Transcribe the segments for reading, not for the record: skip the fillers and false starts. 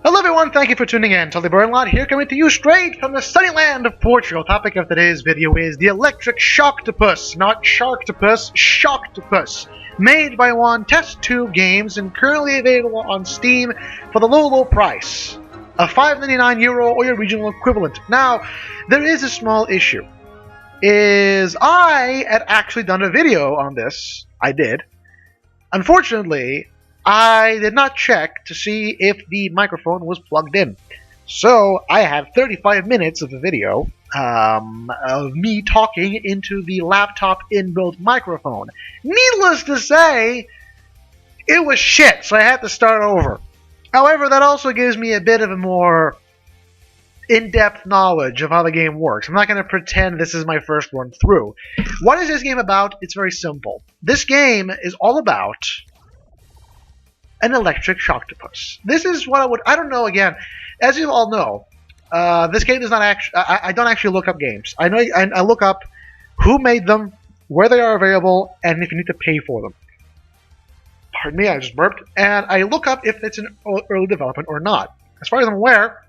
Hello everyone, thank you for tuning in. Tully Burnalot here, coming to you straight from the sunny land of Portugal. Topic of today's video is the electric Shocktopus, not Sharktopus, Shocktopus. Made by one Test 2 Games and currently available on Steam for the low price of €5.99 or your regional equivalent. Now, there is a small issue. I had actually done a video on this. I did. Unfortunately, I did not check to see if the microphone was plugged in. So I have 35 minutes of the video of me talking into the laptop inbuilt microphone. Needless to say, it was shit, so I had to start over. However, that also gives me a bit of a more in-depth knowledge of how the game works. I'm not going to pretend this is my first run through. What is this game about? It's very simple. This game is all about an electric Shocktopus. This is what I don't know, again, as you all know, this game does not actually, I don't actually look up games. I look up who made them, where they are available, and if you need to pay for them. Pardon me, I just burped. And I look up if it's in early development or not. As far as I'm aware,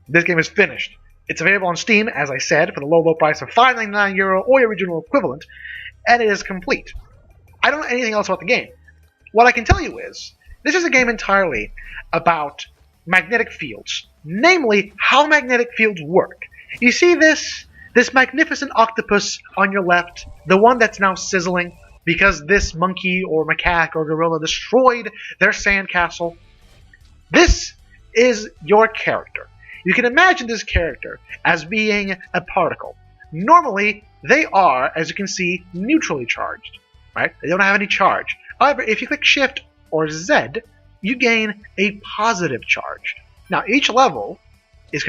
this game is finished. It's available on Steam, as I said, for the low price of €5.99 or your original equivalent, and it is complete. I don't know anything else about the game. What I can tell you is, this is a game entirely about magnetic fields, namely how magnetic fields work. You see this magnificent octopus on your left, the one that's now sizzling because this monkey or macaque or gorilla destroyed their sandcastle? This is your character. You can imagine this character as being a particle. Normally, they are, as you can see, neutrally charged. Right? They don't have any charge. However, if you click Shift or Z, you gain a positive charge. Now, each level is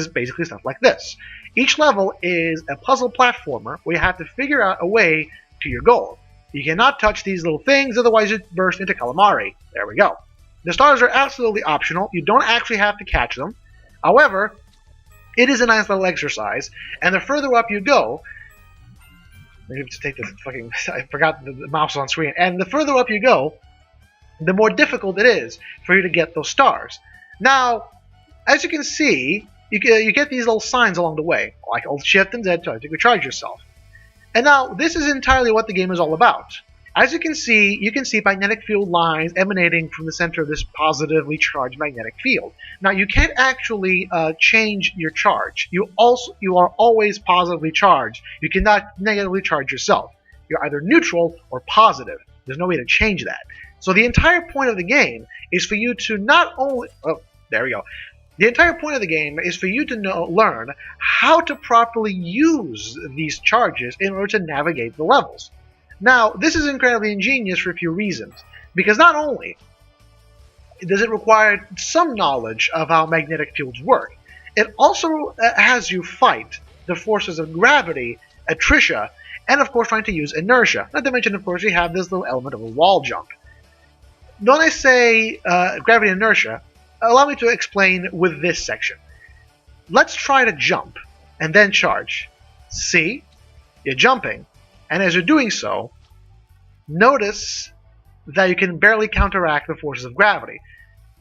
basically stuff like this. Each level is a puzzle platformer where you have to figure out a way to your goal. You cannot touch these little things, otherwise you burst into Calamari. There we go. The stars are absolutely optional. You don't actually have to catch them. However, it is a nice little exercise, and the further up you go, I have to take this fucking... I forgot the mouse on screen. And the further up you go, the more difficult it is for you to get those stars. Now, as you can see, you get these little signs along the way, like Alt Shift and Z to recharge yourself. And now, this is entirely what the game is all about. As you can see magnetic field lines emanating from the center of this positively charged magnetic field. Now, you can't actually change your charge. You are always positively charged. You cannot negatively charge yourself. You're either neutral or positive. There's no way to change that. So the entire point of the game is for you to not only... Oh, there we go. The entire point of the game is for you to learn how to properly use these charges in order to navigate the levels. Now, this is incredibly ingenious for a few reasons, because not only does it require some knowledge of how magnetic fields work, it also has you fight the forces of gravity, attritia, and of course trying to use inertia. Not to mention, of course, you have this little element of a wall jump. When I say gravity and inertia, allow me to explain with this section. Let's try to jump and then charge. See? You're jumping. And as you're doing so, notice that you can barely counteract the forces of gravity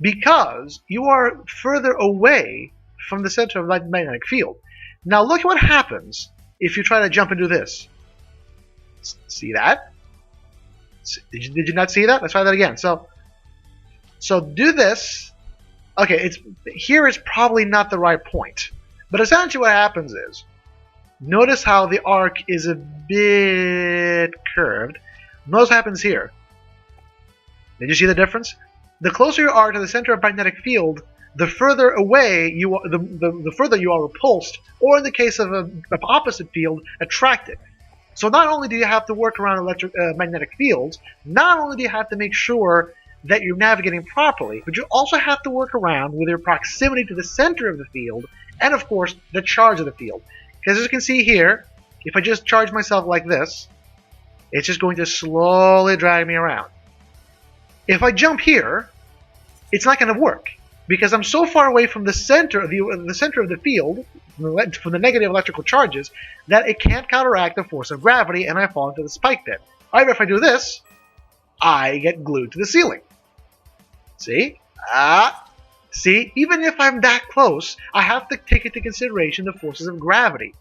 because you are further away from the center of the magnetic field. Now look at what happens if you try to jump and do this. See that? Did you not see that? Let's try that again. So do this. Okay, here is probably not the right point. But essentially what happens is, notice how the arc is a bit curved. Notice what happens here. Did you see the difference? The closer you are to the center of magnetic field, the further away you are, the further you are repulsed, or in the case of an opposite field, attracted. So not only do you have to work around magnetic fields, not only do you have to make sure that you're navigating properly, but you also have to work around with your proximity to the center of the field, and of course, the charge of the field. Because as you can see here, if I just charge myself like this, it's just going to slowly drag me around. If I jump here, it's not going to work because I'm so far away from the center of the field, from the negative electrical charges, that it can't counteract the force of gravity, and I fall into the spike pit. However, if I do this, I get glued to the ceiling. See? See, even if I'm that close, I have to take into consideration the forces of gravity.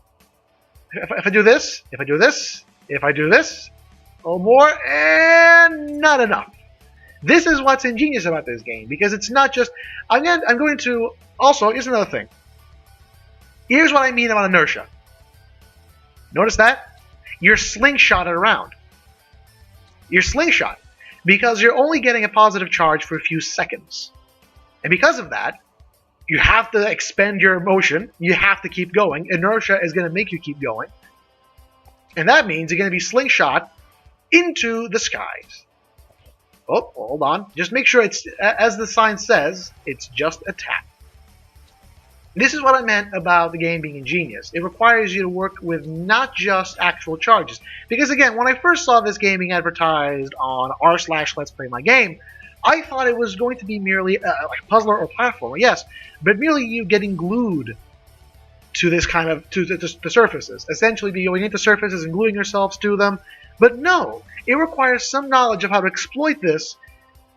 If I do this, if I do this, if I do this, a little more, and not enough. This is what's ingenious about this game, because it's not just... I'm going to... Also, here's another thing. Here's what I mean about inertia. Notice that? You're slingshotted around. You're slingshot. Because you're only getting a positive charge for a few seconds. And because of that, you have to expend your motion. You have to keep going. Inertia is going to make you keep going. And that means you're going to be slingshot into the skies. Oh, hold on. Just make sure it's, as the sign says, it's just a tap. This is what I meant about the game being ingenious. It requires you to work with not just actual charges. Because again, when I first saw this game being advertised on r/Let's Play My Game, I thought it was going to be merely like a puzzler or platformer, yes, but merely you getting glued to this kind of, to the surfaces. Essentially be going into surfaces and gluing yourselves to them. But no, it requires some knowledge of how to exploit this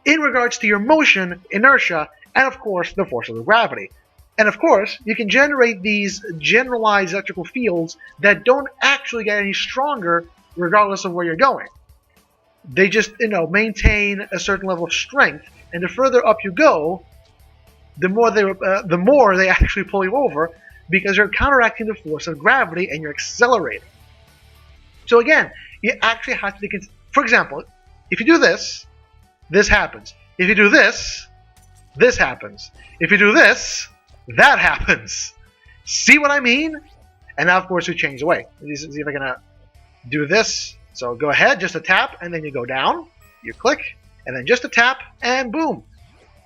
in regards to your motion, inertia, and of course the forces of gravity. And of course, you can generate these generalized electrical fields that don't actually get any stronger regardless of where you're going. They just, maintain a certain level of strength, and the further up you go, the more they actually pull you over, because you're counteracting the force of gravity and you're accelerating. So again, you actually have to think, for example, if you do this, this happens. If you do this, this happens. If you do this, that happens. See what I mean? And now, of course, we change the way. Let's see if I can do this. So go ahead, just a tap, and then you go down. You click, and then just a tap, and boom.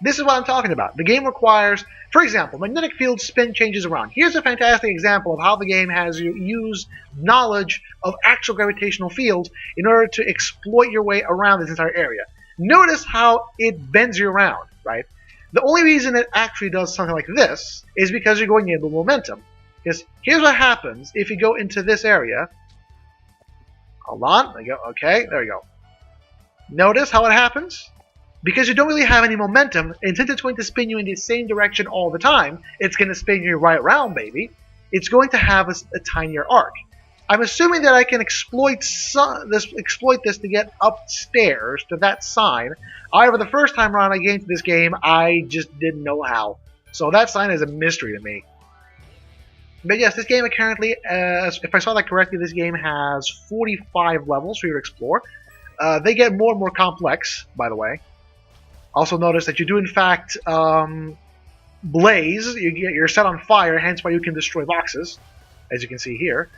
This is what I'm talking about. The game requires, for example, magnetic field spin changes around. Here's a fantastic example of how the game has you use knowledge of actual gravitational fields in order to exploit your way around this entire area. Notice how it bends you around, right? The only reason it actually does something like this is because you're going into momentum. Because here's what happens if you go into this area. Hold on. There you go. Okay, there you go. Notice how it happens? Because you don't really have any momentum, and since it's going to spin you in the same direction all the time, it's going to spin you right around, baby. It's going to have a tinier arc. I'm assuming that I can exploit this to get upstairs to that sign. However, the first time around I came into this game, I just didn't know how. So that sign is a mystery to me. But yes, this game currently, if I saw that correctly, this game has 45 levels for you to explore. They get more and more complex, by the way. Also notice that you do in fact blaze. You're set on fire, hence why you can destroy boxes, as you can see here.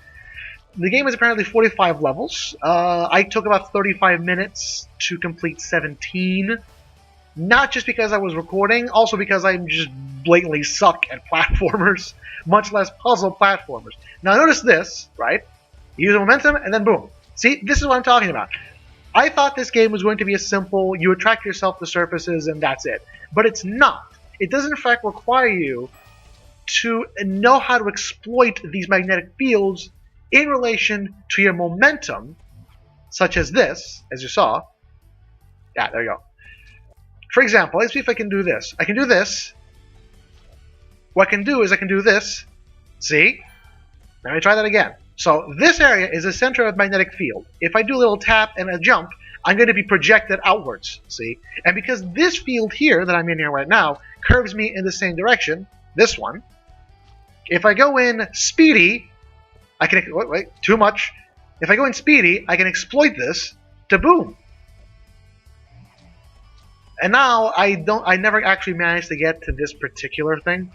The game is apparently 45 levels. I took about 35 minutes to complete 17. Not just because I was recording, also because I just blatantly suck at platformers, much less puzzle platformers. Now notice this, right? You use momentum, and then boom. See, this is what I'm talking about. I thought this game was going to be a simple, you attract yourself to surfaces and that's it. But it's not. It does in fact require you to know how to exploit these magnetic fields in relation to your momentum, such as this, as you saw. Yeah, there you go. For example, let's see if I can do this. I can do this. What I can do is I can do this. See? Let me try that again. So this area is the center of the magnetic field. If I do a little tap and a jump, I'm going to be projected outwards, see? And because this field here that I'm in here right now curves me in the same direction, this one, if I go in speedy, I can, wait, too much. If I go in speedy, I can exploit this to boom. And now I never actually managed to get to this particular thing.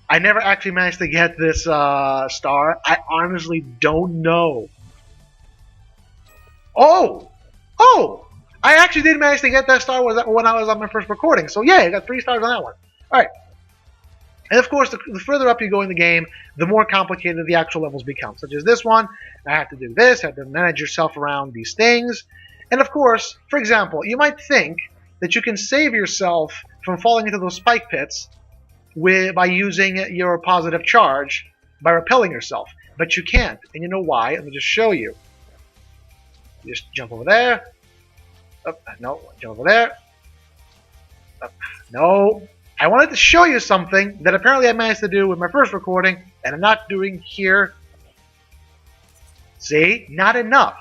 I never actually managed to get this star. I honestly don't know. Oh! Oh! I actually did manage to get that star when I was on my first recording. So yeah, I got 3 stars on that one. Alright. And of course, the further up you go in the game, the more complicated the actual levels become. Such as this one, I have to do this, I have to manage yourself around these things. And of course, for example, you might think that you can save yourself from falling into those spike pits by using your positive charge by repelling yourself. But you can't. And you know why? Let me just show you. Just jump over there. No, jump over there. No. I wanted to show you something that apparently I managed to do with my first recording, and I'm not doing here. See? Not enough.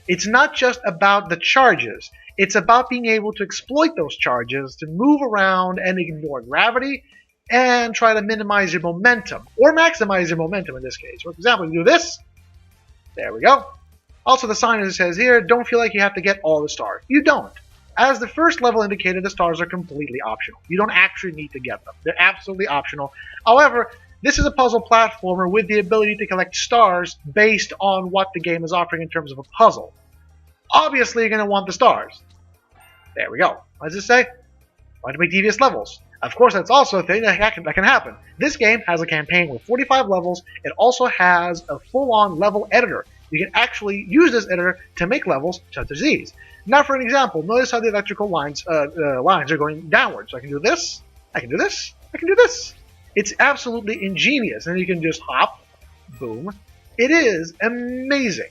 It's not just about the charges. It's about being able to exploit those charges to move around and ignore gravity and try to minimize your momentum, or maximize your momentum in this case. For example, you do this. There we go. Also, the sign says here, don't feel like you have to get all the stars. You don't. As the first level indicated, the stars are completely optional. You don't actually need to get them. They're absolutely optional. However, this is a puzzle platformer with the ability to collect stars based on what the game is offering in terms of a puzzle. Obviously, you're going to want the stars. There we go. What does it say? Want to make devious levels. Of course, that's also a thing that can happen. This game has a campaign with 45 levels. It also has a full-on level editor. You can actually use this editor to make levels such as these. Now, for an example, notice how the electrical lines are going downwards. So I can do this, I can do this, I can do this. It's absolutely ingenious, and you can just hop, boom. It is amazing.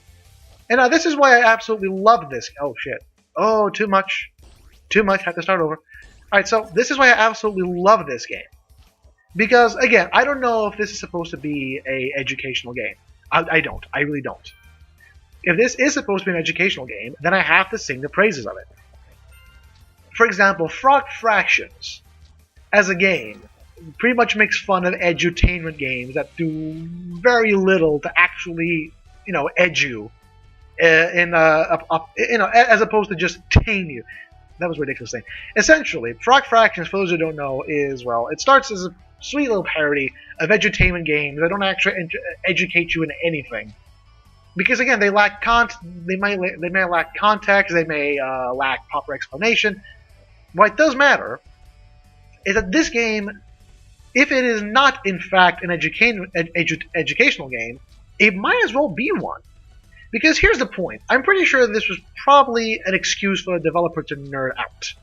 And now this is why I absolutely love this. Oh, shit. Oh, too much. Too much. Have to start over. Alright, so this is why I absolutely love this game. Because, again, I don't know if this is supposed to be an educational game. I don't. I really don't. If this is supposed to be an educational game, then I have to sing the praises of it. For example, Frog Fractions, as a game, pretty much makes fun of edutainment games that do very little to actually, edu, as opposed to just tame you. That was a ridiculous thing. Essentially, Frog Fractions, for those who don't know, is, well, it starts as a sweet little parody of edutainment games that don't actually educate you in anything. Because again, they lack they may lack context, they may lack proper explanation. What does matter is that this game, if it is not in fact an educational game, it might as well be one. Because here's the point: I'm pretty sure this was probably an excuse for a developer to nerd out,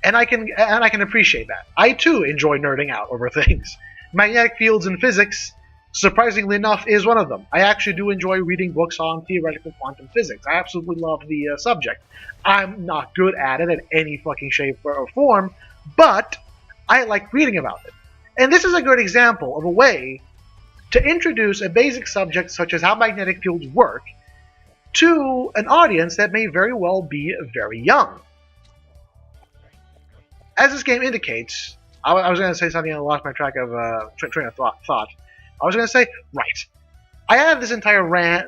and I can appreciate that. I too enjoy nerding out over things. Magnetic fields and physics, surprisingly enough, is one of them. I actually do enjoy reading books on theoretical quantum physics. I absolutely love the subject. I'm not good at it in any fucking shape or form, but I like reading about it. And this is a good example of a way to introduce a basic subject such as how magnetic fields work to an audience that may very well be very young. As this game indicates, I was going to say something and I lost my train of thought. I was going to say, right, I had this entire I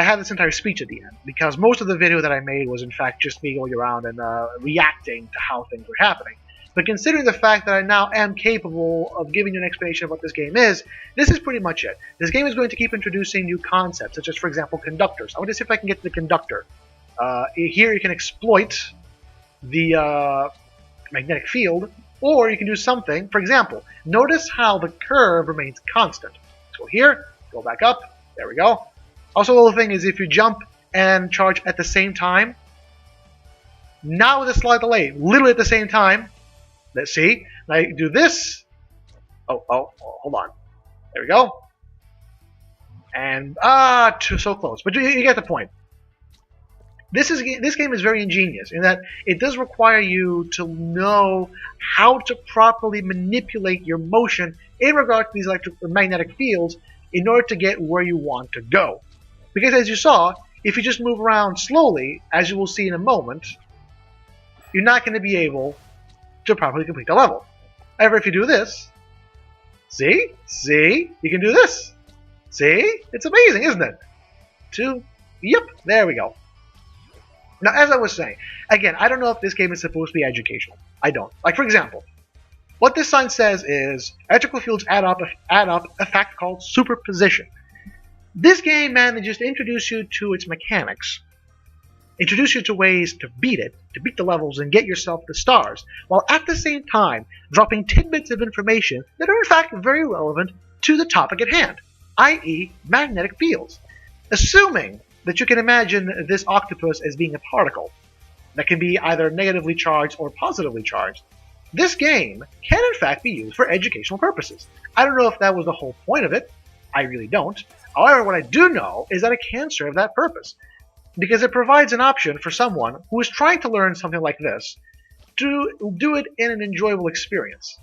had this entire speech at the end, because most of the video that I made was in fact just me going around and reacting to how things were happening. But considering the fact that I now am capable of giving you an explanation of what this game is, this is pretty much it. This game is going to keep introducing new concepts, such as, for example, conductors. I want to see if I can get to the conductor. Here you can exploit the magnetic field, or you can do something. For example, notice how the curve remains constant. So here, go back up, there we go. Also, the little thing is if you jump and charge at the same time, now with a slight delay, literally at the same time, let's see, now you do this. Oh, hold on. There we go. And, so close. But you get the point. This game is very ingenious in that it does require you to know how to properly manipulate your motion in regard to these magnetic fields in order to get where you want to go. Because as you saw, if you just move around slowly, as you will see in a moment, you're not going to be able to properly complete the level. However, if you do this, see, you can do this. See, it's amazing, isn't it? Yep, there we go. Now, as I was saying, again, I don't know if this game is supposed to be educational. I don't. Like, for example, what this sign says is electrical fields add up a fact called superposition. This game manages to introduce you to its mechanics, introduce you to ways to beat it, to beat the levels and get yourself the stars, while at the same time dropping tidbits of information that are in fact very relevant to the topic at hand, i.e. magnetic fields. Assuming that you can imagine this octopus as being a particle that can be either negatively charged or positively charged, this game can in fact be used for educational purposes. I don't know if that was the whole point of it. I really don't. However, what I do know is that it can serve that purpose, because it provides an option for someone who is trying to learn something like this to do it in an enjoyable experience.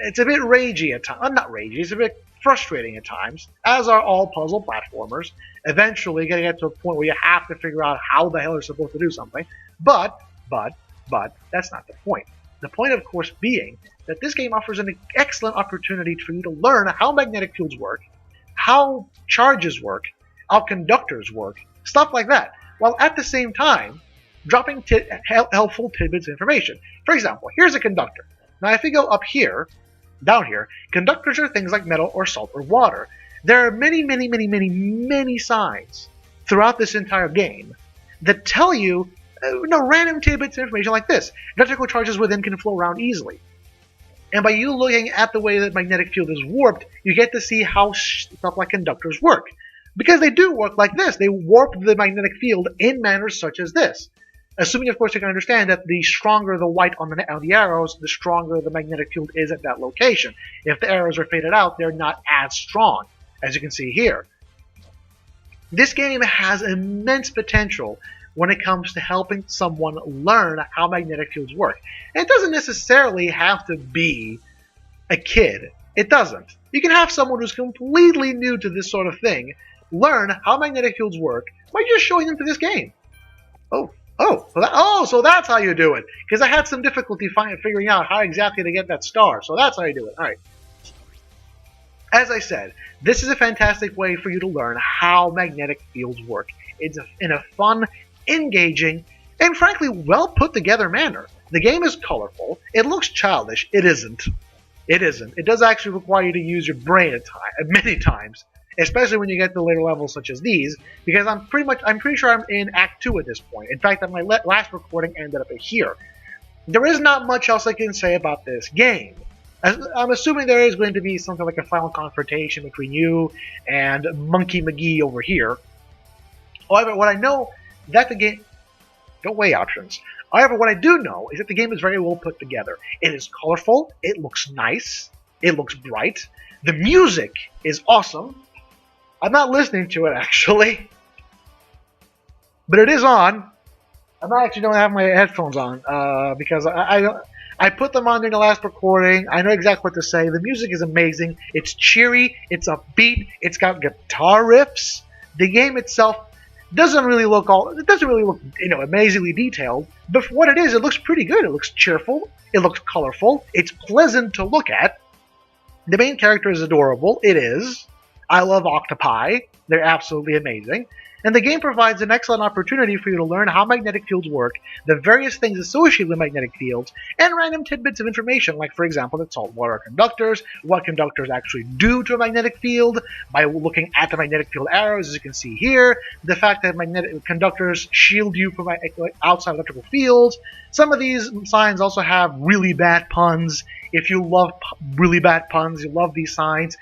It's a bit ragey at times. Not ragey, it's a bit frustrating at times, as are all puzzle platformers. Eventually, getting to a point where you have to figure out how the hell you're supposed to do something. But, that's not the point. The point, of course, being that this game offers an excellent opportunity for you to learn how magnetic fields work, how charges work, how conductors work, stuff like that, while at the same time dropping helpful tidbits of information. For example, here's a conductor. Now, if we go up here, down here, conductors are things like metal or salt or water. There are many signs throughout this entire game that tell you random tidbits of information like this. Electrical charges within can flow around easily. And by you looking at the way that magnetic field is warped, you get to see how stuff like conductors work. Because they do work like this. They warp the magnetic field in manners such as this. Assuming, of course, you can understand that the stronger the white on the arrows, the stronger the magnetic field is at that location. If the arrows are faded out, they're not as strong, as you can see here. This game has immense potential when it comes to helping someone learn how magnetic fields work. And it doesn't necessarily have to be a kid. It doesn't. You can have someone who's completely new to this sort of thing learn how magnetic fields work by just showing them to this game. So that's how you do it. Because I had some difficulty figuring out how exactly to get that star. So that's how you do it. All right. As I said, this is a fantastic way for you to learn how magnetic fields work. It's in a fun, engaging, and frankly well put together manner. The game is colorful. It looks childish. It isn't. It isn't. It does actually require you to use your brain many times. Especially when you get to later levels such as these, because I'm pretty sure I'm in Act 2 at this point. In fact, my last recording ended up here. There is not much else I can say about this game. I'm assuming there is going to be something like a final confrontation between you and Monkey McGee over here. However, what I know that the game... Don't weigh options. However, what I do know is that the game is very well put together. It is colorful. It looks nice. It looks bright. The music is awesome. I'm not listening to it, actually. But it is on. I actually don't have my headphones on because I put them on during the last recording. I know exactly what to say. The music is amazing. It's cheery. It's upbeat. It's got guitar riffs. The game itself doesn't really look amazingly detailed. But for what it is, it looks pretty good. It looks cheerful. It looks colorful. It's pleasant to look at. The main character is adorable. It is. I love octopi. They're absolutely amazing. And the game provides an excellent opportunity for you to learn how magnetic fields work, the various things associated with magnetic fields, and random tidbits of information, like, for example, that saltwater conductors, what conductors actually do to a magnetic field, by looking at the magnetic field arrows, as you can see here, the fact that magnetic conductors shield you from outside electrical fields. Some of these signs also have really bad puns. If you love really bad puns, you love these signs.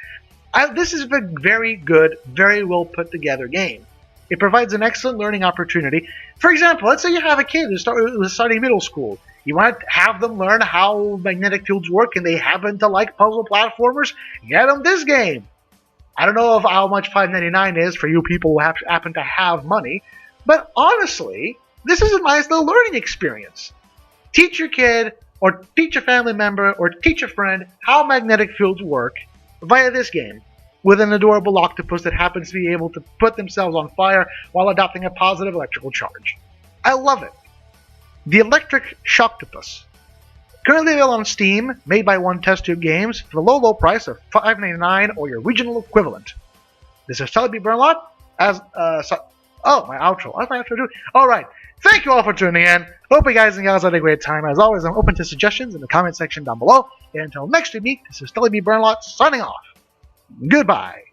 This is a very good, very well put together game. It provides an excellent learning opportunity. For example, let's say you have a kid who's starting middle school. You want to have them learn how magnetic fields work and they happen to like puzzle platformers? Get them this game. I don't know how much $5.99 is for you people who happen to have money, but honestly, this is a nice little learning experience. Teach your kid, or teach a family member, or teach a friend how magnetic fields work via this game, with an adorable octopus that happens to be able to put themselves on fire while adopting a positive electrical charge. I love it. The Electric Shocktopus. Currently available on Steam, made by One Test Tube Games, for the low price of $5.99 or your regional equivalent. This is Tully Burnalot, my outro. What's my outro do? Alright, thank you all for tuning in. Hope you guys and gals had a great time. As always, I'm open to suggestions in the comment section down below. And until next we meet, this is Tully Burnalot signing off. Goodbye.